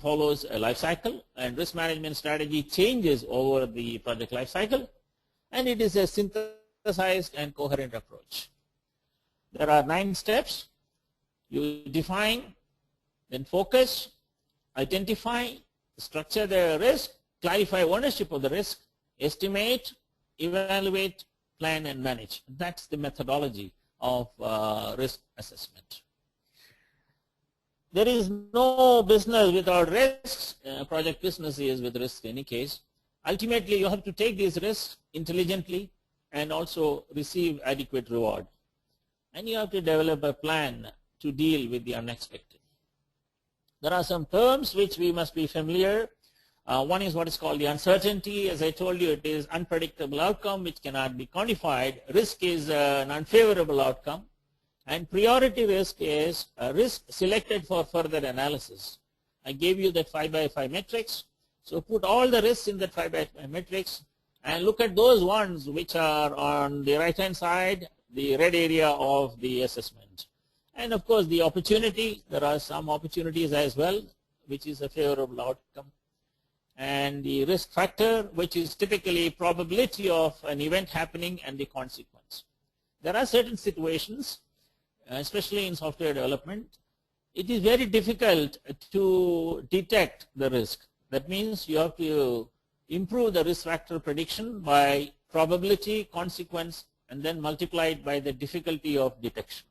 follows a life cycle, and risk management strategy changes over the project life cycle, and it is a synthesized and coherent approach. There are 9 steps. You define, then focus, identify, structure the risk, clarify ownership of the risk, estimate, evaluate, plan, and manage. That's the methodology of risk assessment. There is no business without risks. Project business is with risks in any case. Ultimately, you have to take these risks intelligently and also receive adequate reward. And you have to develop a plan to deal with the unexpected. There are some terms which we must be familiar. One is what is called the uncertainty. As I told you, it is unpredictable outcome which cannot be quantified. Risk is an unfavorable outcome. And priority risk is a risk selected for further analysis. I gave you that 5x5 matrix. So put all the risks in that 5x5 matrix and look at those ones which are on the right hand side, the red area of the assessment. And of course the opportunity, there are some opportunities as well which is a favorable outcome. And the risk factor, which is typically probability of an event happening and the consequence. There are certain situations, especially in software development, it is very difficult to detect the risk. That means you have to improve the risk factor prediction by probability, consequence, and then multiply it by the difficulty of detection.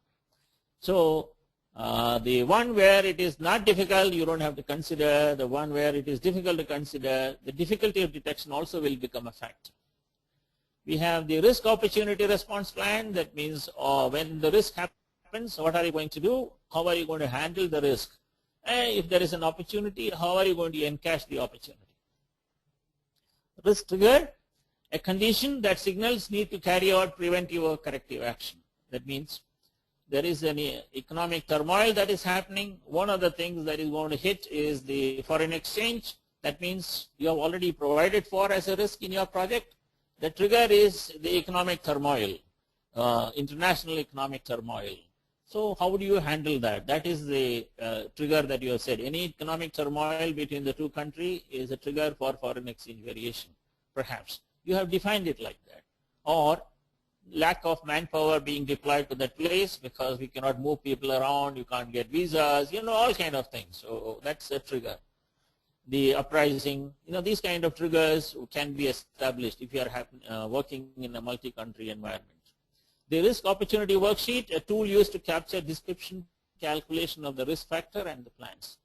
So the one where it is not difficult, you don't have to consider. The one where it is difficult to consider, the difficulty of detection also will become a factor. We have the risk opportunity response plan. That means when the risk happens, what are you going to do? How are you going to handle the risk? And if there is an opportunity, how are you going to encash the opportunity? Risk trigger, a condition that signals need to carry out preventive or corrective action. That means there is an economic turmoil that is happening. One of the things that is going to hit is the foreign exchange. That means you have already provided for as a risk in your project. The trigger is the economic turmoil, international economic turmoil. So how do you handle that? That is the trigger that you have said. Any economic turmoil between the two countries is a trigger for foreign exchange variation, perhaps. You have defined it like that. Or lack of manpower being deployed to that place because we cannot move people around, you can't get visas, all kind of things. So that's a trigger. The uprising, these kind of triggers can be established if you are working in a multi-country environment. The risk opportunity worksheet, a tool used to capture description, calculation of the risk factor and the plans.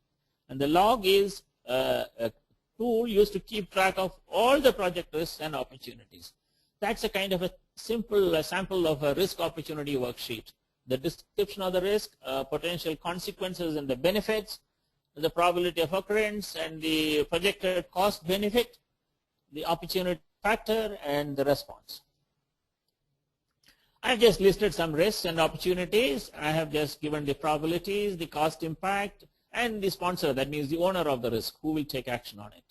And the log is a tool used to keep track of all the project risks and opportunities. That's a kind of a simple sample of a risk opportunity worksheet. The description of the risk, potential consequences and the benefits, the probability of occurrence and the projected cost benefit, the opportunity factor and the response. I have just listed some risks and opportunities. I have just given the probabilities, the cost impact, and the sponsor, that means the owner of the risk, who will take action on it.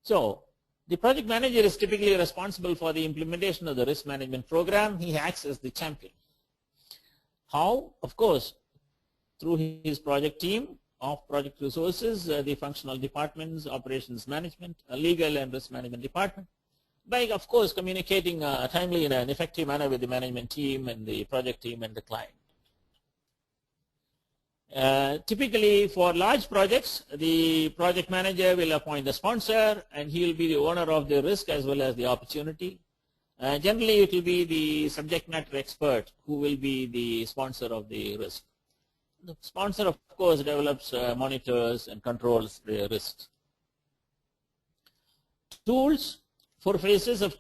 So the project manager is typically responsible for the implementation of the risk management program. He acts as the champion. How? Of course, through his project team of project resources, the functional departments, operations management, legal and risk management department, by, of course, communicating timely in an effective manner with the management team and the project team and the client. Typically, for large projects, the project manager will appoint the sponsor and he will be the owner of the risk as well as the opportunity. Generally, it will be the subject matter expert who will be the sponsor of the risk. The sponsor, of course, develops, monitors and controls the risks. Tools, 4 phases, of course.